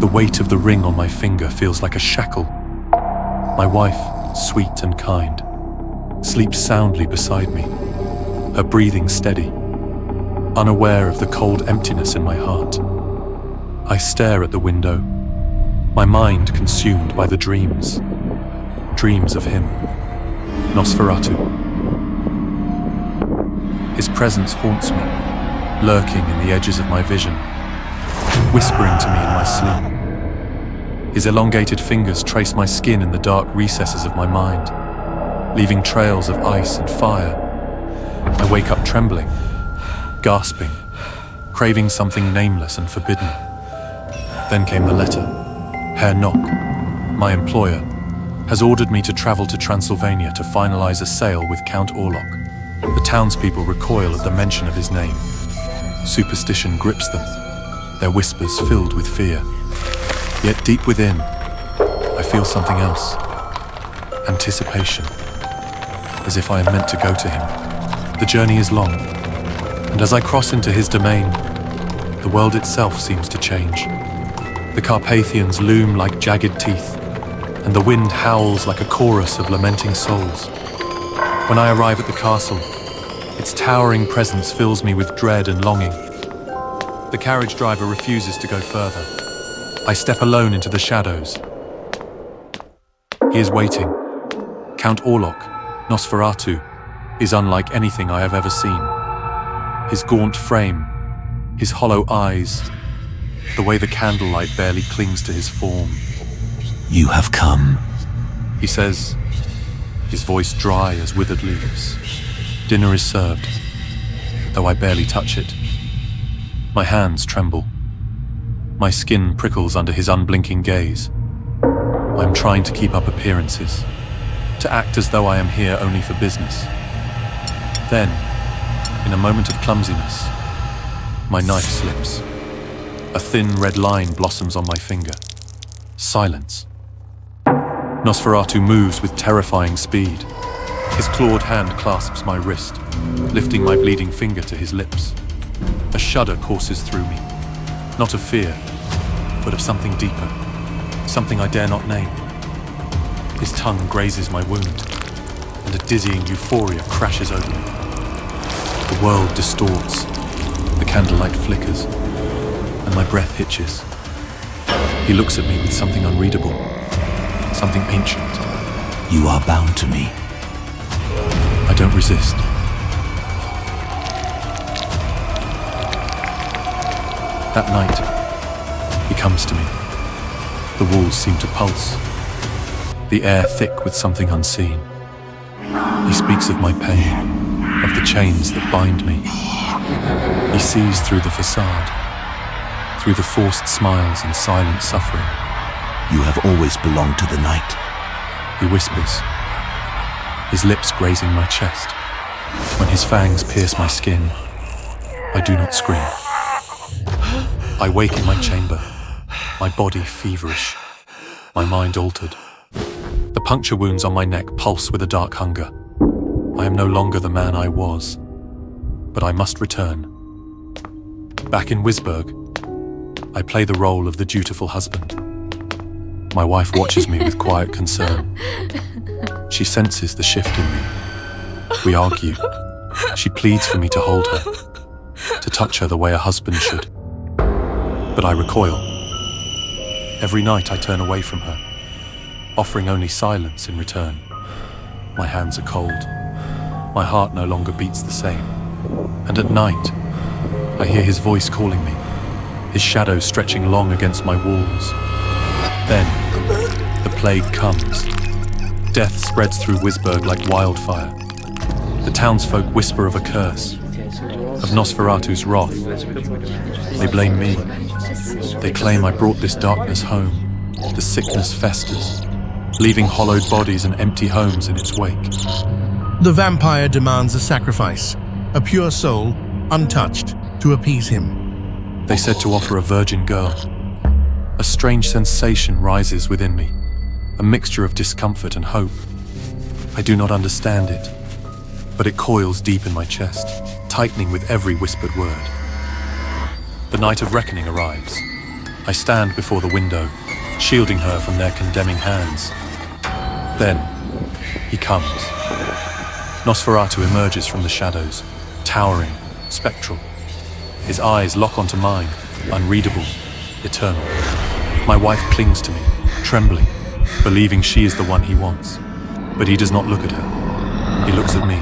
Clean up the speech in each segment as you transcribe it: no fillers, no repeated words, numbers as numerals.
The weight of the ring on my finger feels like a shackle. My wife, sweet and kind, sleeps soundly beside me, her breathing steady, unaware of the cold emptiness in my heart. I stare at the window, my mind consumed by the dreams of him, NOSFERATU. His presence haunts me, lurking in the edges of my vision, whispering to me in my sleep. His elongated fingers trace my skin in the dark recesses of my mind, leaving trails of ice and fire. I wake up trembling, gasping, craving something nameless and forbidden. Then came the letter. Herr Nock, my employer, has ordered me to travel to Transylvania to finalize a sale with Count Orlok. The townspeople recoil at the mention of his name. Superstition grips them, their whispers filled with fear. Yet deep within, I feel something else. Anticipation, as if I am meant to go to him. The journey is long, and as I cross into his domain, the world itself seems to change. The Carpathians loom like jagged teeth, and the wind howls like a chorus of lamenting souls. When I arrive at the castle, its towering presence fills me with dread and longing. The carriage driver refuses to go further. I step alone into the shadows. He is waiting. Count Orlok, NOSFERATU, is unlike anything I have ever seen. His gaunt frame, his hollow eyes, the way the candlelight barely clings to his form. You have come, he says, his voice dry as withered leaves. Dinner is served, though I barely touch it. My hands tremble. My skin prickles under his unblinking gaze. I am trying to keep up appearances, to act as though I am here only for business. Then, in a moment of clumsiness, my knife slips. A thin red line blossoms on my finger. Silence. NOSFERATU moves with terrifying speed. His clawed hand clasps my wrist, lifting my bleeding finger to his lips. A shudder courses through me, not of fear, but of something deeper, something I dare not name. His tongue grazes my wound, and a dizzying euphoria crashes over me. The world distorts, the candlelight flickers, and my breath hitches. He looks at me with something unreadable, something ancient. You are bound to me. I don't resist. That night, he comes to me. The walls seem to pulse, the air thick with something unseen. He speaks of my pain, of the chains that bind me. He sees through the facade, through the forced smiles and silent suffering. You have always belonged to the night. He whispers, his lips grazing my chest. When his fangs pierce my skin, I do not scream. I wake in my chamber, my body feverish, my mind altered. The puncture wounds on my neck pulse with a dark hunger. I am no longer the man I was, but I must return. Back in Wisburg, I play the role of the dutiful husband. My wife watches me with quiet concern. She senses the shift in me. We argue. She pleads for me to hold her, to touch her the way a husband should. But I recoil. Every night I turn away from her, offering only silence in return. My hands are cold. My heart no longer beats the same. And at night, I hear his voice calling me, his shadow stretching long against my walls. Then, the plague comes. Death spreads through Wisburg like wildfire. The townsfolk whisper of a curse, of NOSFERATU's wrath. They blame me. They claim I brought this darkness home. The sickness festers, leaving hollowed bodies and empty homes in its wake. The vampire demands a sacrifice, a pure soul, untouched, to appease him. They said to offer a virgin girl. A strange sensation rises within me, a mixture of discomfort and hope. I do not understand it, but it coils deep in my chest, tightening with every whispered word. The night of reckoning arrives. I stand before the window, shielding her from their condemning hands. Then, he comes. NOSFERATU emerges from the shadows, towering, spectral. His eyes lock onto mine, unreadable, eternal. My wife clings to me, trembling, believing she is the one he wants. But he does not look at her. He looks at me.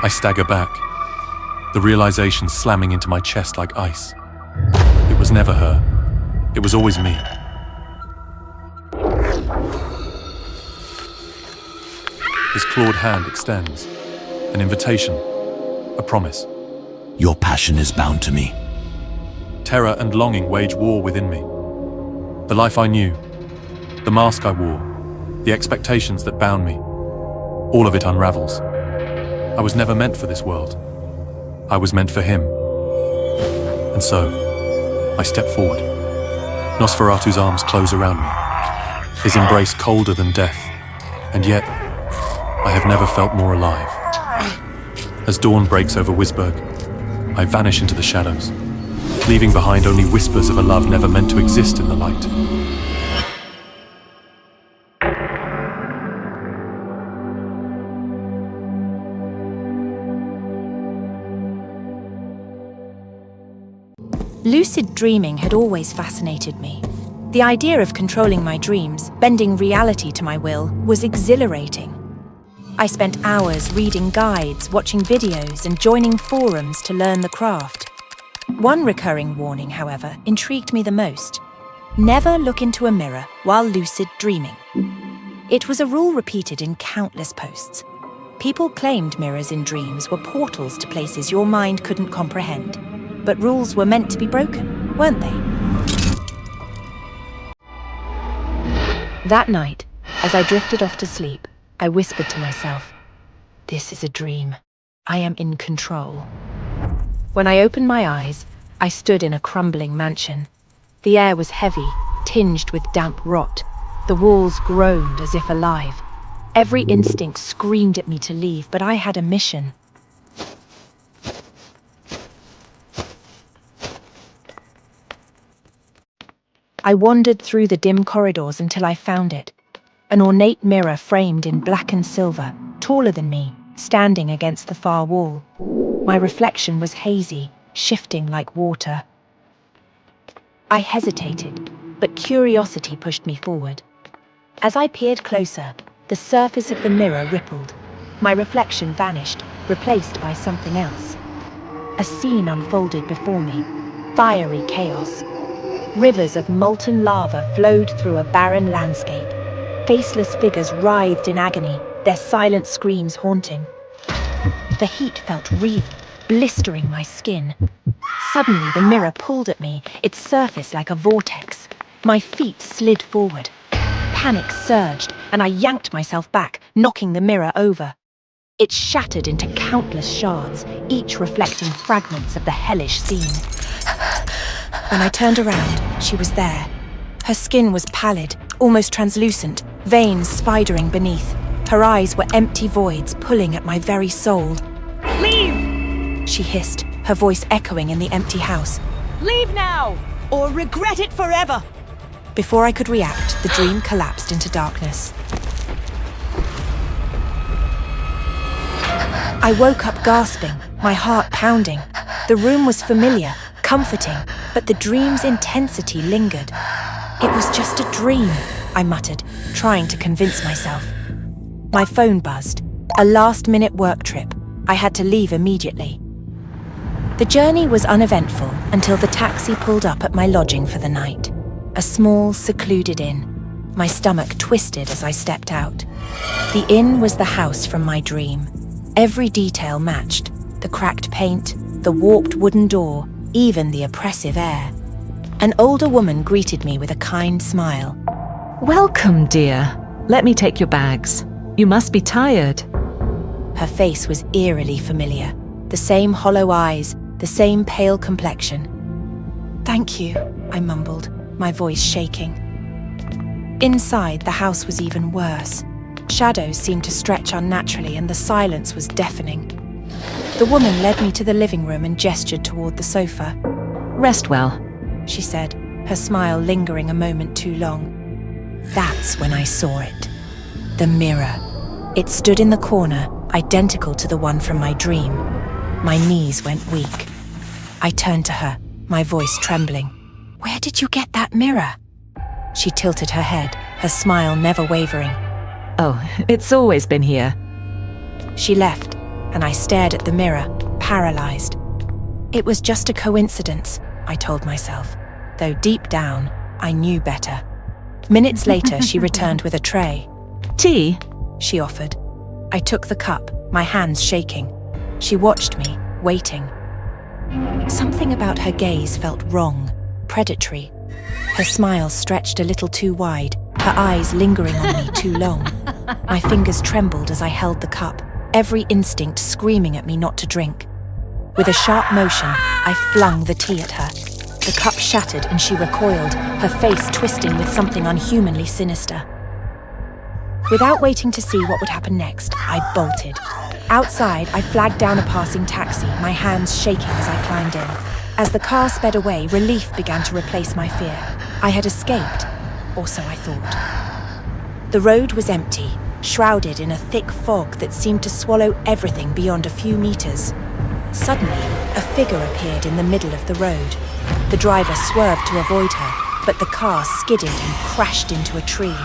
I stagger back, the realization slamming into my chest like ice. It was never her. It was always me. His clawed hand extends. An invitation. A promise. Your passion is bound to me. Terror and longing wage war within me. The life I knew, the mask I wore, the expectations that bound me, all of it unravels. I was never meant for this world. I was meant for him. And so, I step forward. NOSFERATU's arms close around me, his embrace colder than death, and yet, I have never felt more alive. As dawn breaks over Wisberg, I vanish into the shadows, leaving behind only whispers of a love never meant to exist in the light. Lucid dreaming had always fascinated me. The idea of controlling my dreams, bending reality to my will, was exhilarating. I spent hours reading guides, watching videos, and joining forums to learn the craft. One recurring warning, however, intrigued me the most. Never look into a mirror while lucid dreaming. It was a rule repeated in countless posts. People claimed mirrors in dreams were portals to places your mind couldn't comprehend. But rules were meant to be broken, weren't they? That night, as I drifted off to sleep, I whispered to myself, "This is a dream. I am in control." When I opened my eyes, I stood in a crumbling mansion. The air was heavy, tinged with damp rot. The walls groaned as if alive. Every instinct screamed at me to leave, but I had a mission. I wandered through the dim corridors until I found it. An ornate mirror framed in black and silver, taller than me, standing against the far wall. My reflection was hazy, shifting like water. I hesitated, but curiosity pushed me forward. As I peered closer, the surface of the mirror rippled. My reflection vanished, replaced by something else. A scene unfolded before me, fiery chaos. Rivers of molten lava flowed through a barren landscape. Faceless figures writhed in agony, their silent screams haunting. The heat felt real, blistering my skin. Suddenly, the mirror pulled at me, its surface like a vortex. My feet slid forward. Panic surged, and I yanked myself back, knocking the mirror over. It shattered into countless shards, each reflecting fragments of the hellish scene. When I turned around, she was there. Her skin was pallid, almost translucent, veins spidering beneath. Her eyes were empty voids pulling at my very soul. "Leave!" she hissed, her voice echoing in the empty house. "Leave now, or regret it forever!" Before I could react, the dream collapsed into darkness. I woke up gasping, my heart pounding. The room was familiar, comforting, but the dream's intensity lingered. "It was just a dream," I muttered, trying to convince myself. My phone buzzed. A last-minute work trip. I had to leave immediately. The journey was uneventful until the taxi pulled up at my lodging for the night. A small, secluded inn. My stomach twisted as I stepped out. The inn was the house from my dream. Every detail matched. The cracked paint, the warped wooden door, even the oppressive air. An older woman greeted me with a kind smile. "Welcome, dear. Let me take your bags. You must be tired." Her face was eerily familiar. The same hollow eyes, the same pale complexion. "Thank you," I mumbled, my voice shaking. Inside, the house was even worse. Shadows seemed to stretch unnaturally and the silence was deafening. The woman led me to the living room and gestured toward the sofa. "Rest well." She said, her smile lingering a moment too long. That's when I saw it. The mirror. It stood in the corner, identical to the one from my dream. My knees went weak. I turned to her, my voice trembling. "Where did you get that mirror?" She tilted her head, her smile never wavering. Oh, it's always been here. She left, and I stared at the mirror, paralyzed. It was just a coincidence, I told myself, though deep down, I knew better. Minutes later, she returned with a tray. Tea? She offered. I took the cup, my hands shaking. She watched me, waiting. Something about her gaze felt wrong, predatory. Her smile stretched a little too wide, her eyes lingering on me too long. My fingers trembled as I held the cup, every instinct screaming at me not to drink. With a sharp motion, I flung the tea at her. The cup shattered and she recoiled, her face twisting with something unhumanly sinister. Without waiting to see what would happen next, I bolted. Outside, I flagged down a passing taxi, my hands shaking as I climbed in. As the car sped away, relief began to replace my fear. I had escaped, or so I thought. The road was empty, shrouded in a thick fog that seemed to swallow everything beyond a few meters. Suddenly, a figure appeared in the middle of the road. The driver swerved to avoid her, but the car skidded and crashed into a tree.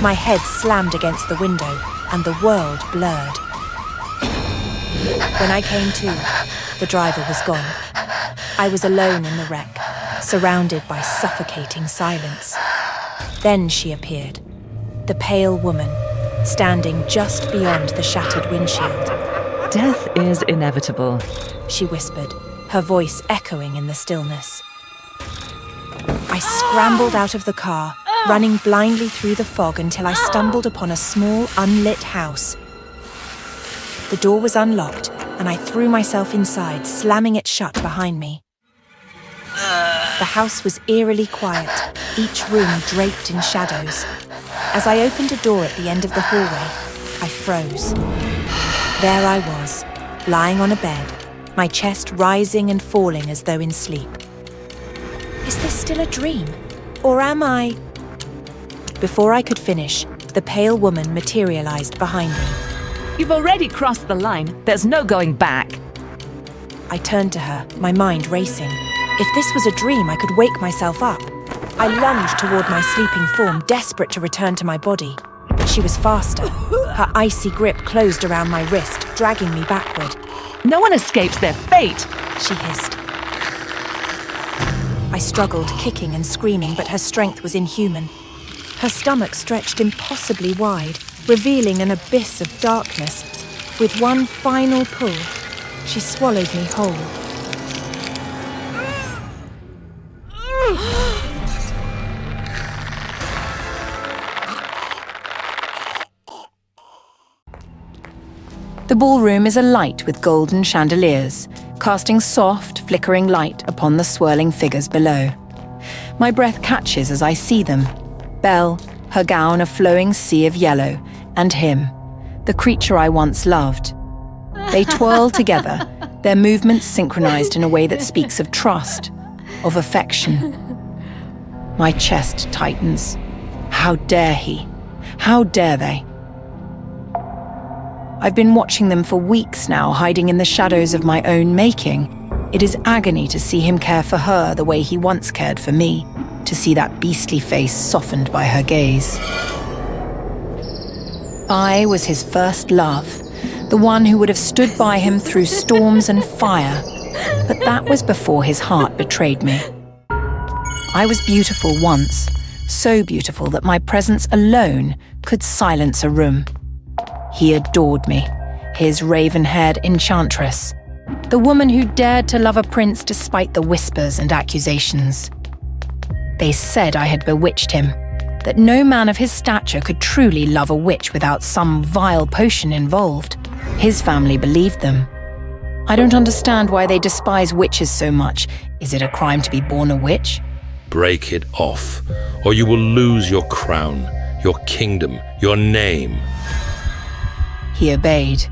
My head slammed against the window, and the world blurred. When I came to, the driver was gone. I was alone in the wreck, surrounded by suffocating silence. Then she appeared, the pale woman, standing just beyond the shattered windshield. Death is inevitable. She whispered, her voice echoing in the stillness. I scrambled out of the car, running blindly through the fog until I stumbled upon a small, unlit house. The door was unlocked, and I threw myself inside, slamming it shut behind me. The house was eerily quiet, each room draped in shadows. As I opened a door at the end of the hallway, I froze. There I was, lying on a bed, my chest rising and falling as though in sleep. Is this still a dream? Or am I... Before I could finish, the pale woman materialized behind me. You've already crossed the line. There's no going back. I turned to her, my mind racing. If this was a dream, I could wake myself up. I lunged toward my sleeping form, desperate to return to my body. But she was faster. Her icy grip closed around my wrist, dragging me backward. No one escapes their fate, She hissed. I struggled, kicking and screaming, but her strength was inhuman. Her stomach stretched impossibly wide, revealing an abyss of darkness. With one final pull, she swallowed me whole. The ballroom is alight with golden chandeliers, casting soft, flickering light upon the swirling figures below. My breath catches as I see them. Belle, her gown a flowing sea of yellow, and him, the creature I once loved. They twirl together, their movements synchronized in a way that speaks of trust, of affection. My chest tightens. How dare he? How dare they? I've been watching them for weeks now, hiding in the shadows of my own making. It is agony to see him care for her the way he once cared for me, to see that beastly face softened by her gaze. I was his first love, the one who would have stood by him through storms and fire, but that was before his heart betrayed me. I was beautiful once, so beautiful that my presence alone could silence a room. He adored me, his raven-haired enchantress, the woman who dared to love a prince despite the whispers and accusations. They said I had bewitched him, that no man of his stature could truly love a witch without some vile potion involved. His family believed them. I don't understand why they despise witches so much. Is it a crime to be born a witch? Break it off, or you will lose your crown, your kingdom, your name. He obeyed.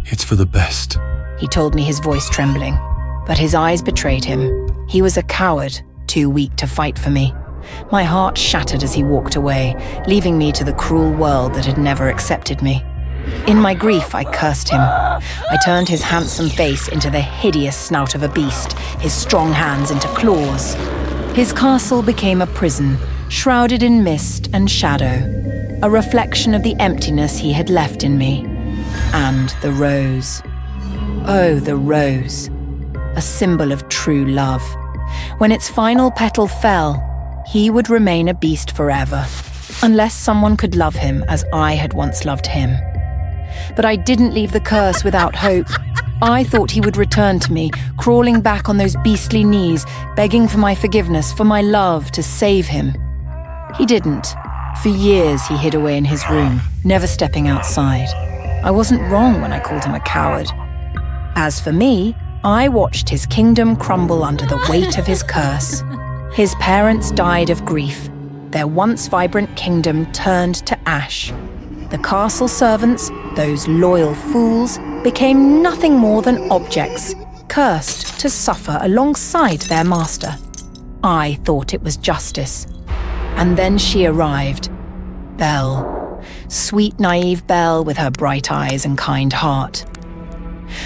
It's for the best. He told me, his voice trembling. But his eyes betrayed him. He was a coward, too weak to fight for me. My heart shattered as he walked away, leaving me to the cruel world that had never accepted me. In my grief, I cursed him. I turned his handsome face into the hideous snout of a beast, his strong hands into claws. His castle became a prison, shrouded in mist and shadow, a reflection of the emptiness he had left in me. And the rose. Oh, the rose. A symbol of true love. When its final petal fell, he would remain a beast forever, unless someone could love him as I had once loved him. But I didn't leave the curse without hope. I thought he would return to me, crawling back on those beastly knees, begging for my forgiveness, for my love, to save him. He didn't. For years he hid away in his room, never stepping outside. I wasn't wrong when I called him a coward. As for me, I watched his kingdom crumble under the weight of his curse. His parents died of grief. Their once vibrant kingdom turned to ash. The castle servants, those loyal fools, became nothing more than objects, cursed to suffer alongside their master. I thought it was justice. And then she arrived. Belle. Sweet, naive Belle with her bright eyes and kind heart.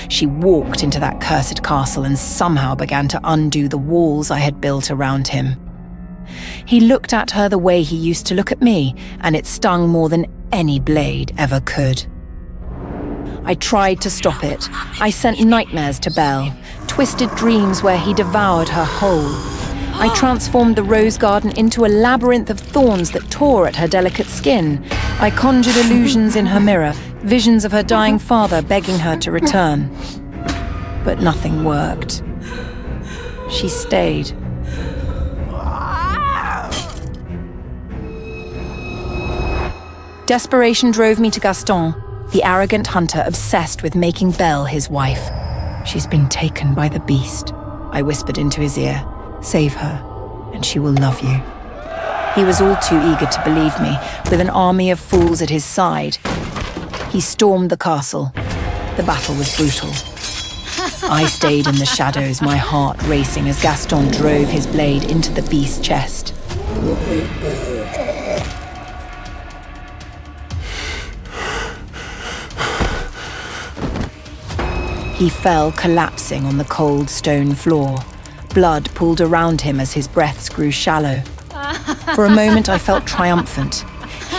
She walked into that cursed castle and somehow began to undo the walls I had built around him. He looked at her the way he used to look at me, and it stung more than any blade ever could. I tried to stop it. I sent nightmares to Belle, twisted dreams where he devoured her whole. I transformed the rose garden into a labyrinth of thorns that tore at her delicate skin. I conjured illusions in her mirror, visions of her dying father begging her to return. But nothing worked. She stayed. Desperation drove me to Gaston, the arrogant hunter obsessed with making Belle his wife. She's been taken by the beast, I whispered into his ear. Save her, and she will love you. He was all too eager to believe me, with an army of fools at his side. He stormed the castle. The battle was brutal. I stayed in the shadows, my heart racing as Gaston drove his blade into the beast's chest. He fell collapsing on the cold stone floor. Blood pooled around him as his breaths grew shallow. For a moment I felt triumphant.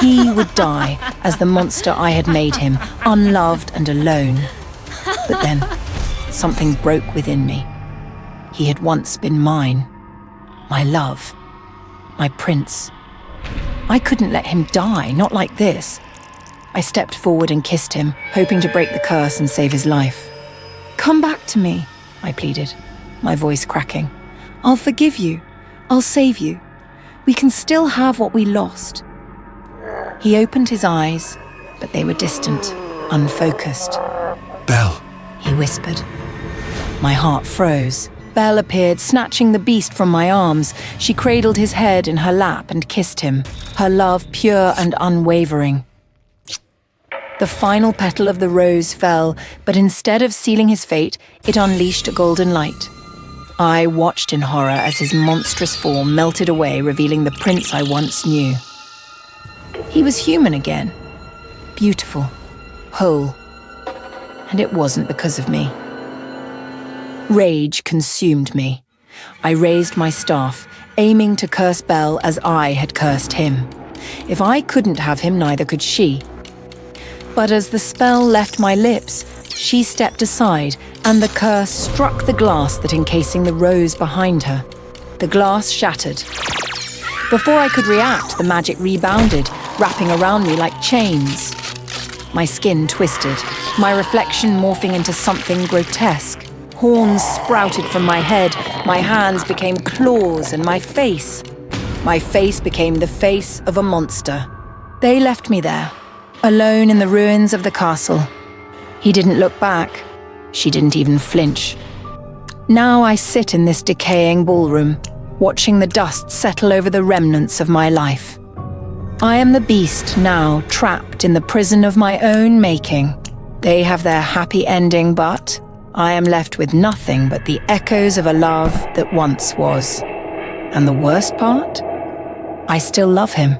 He would die as the monster I had made him, unloved and alone. But then, something broke within me. He had once been mine. My love. My prince. I couldn't let him die, not like this. I stepped forward and kissed him, hoping to break the curse and save his life. "Come back to me," I pleaded, my voice cracking. "I'll forgive you. I'll save you. We can still have what we lost." He opened his eyes, but they were distant, unfocused. Belle. He whispered. My heart froze. Belle appeared, snatching the beast from my arms. She cradled his head in her lap and kissed him, her love pure and unwavering. The final petal of the rose fell, but instead of sealing his fate, it unleashed a golden light. I watched in horror as his monstrous form melted away, revealing the prince I once knew. He was human again, beautiful, whole, and it wasn't because of me. Rage consumed me. I raised my staff, aiming to curse Belle as I had cursed him. If I couldn't have him, neither could she. But as the spell left my lips, she stepped aside, and the curse struck the glass that encasing the rose behind her. The glass shattered. Before I could react, the magic rebounded, wrapping around me like chains. My skin twisted, my reflection morphing into something grotesque. Horns sprouted from my head, my hands became claws, and my face became the face of a monster. They left me there, alone in the ruins of the castle. He didn't look back. She didn't even flinch. Now I sit in this decaying ballroom, watching the dust settle over the remnants of my life. I am the beast now, trapped in the prison of my own making. They have their happy ending, but I am left with nothing but the echoes of a love that once was. And the worst part? I still love him.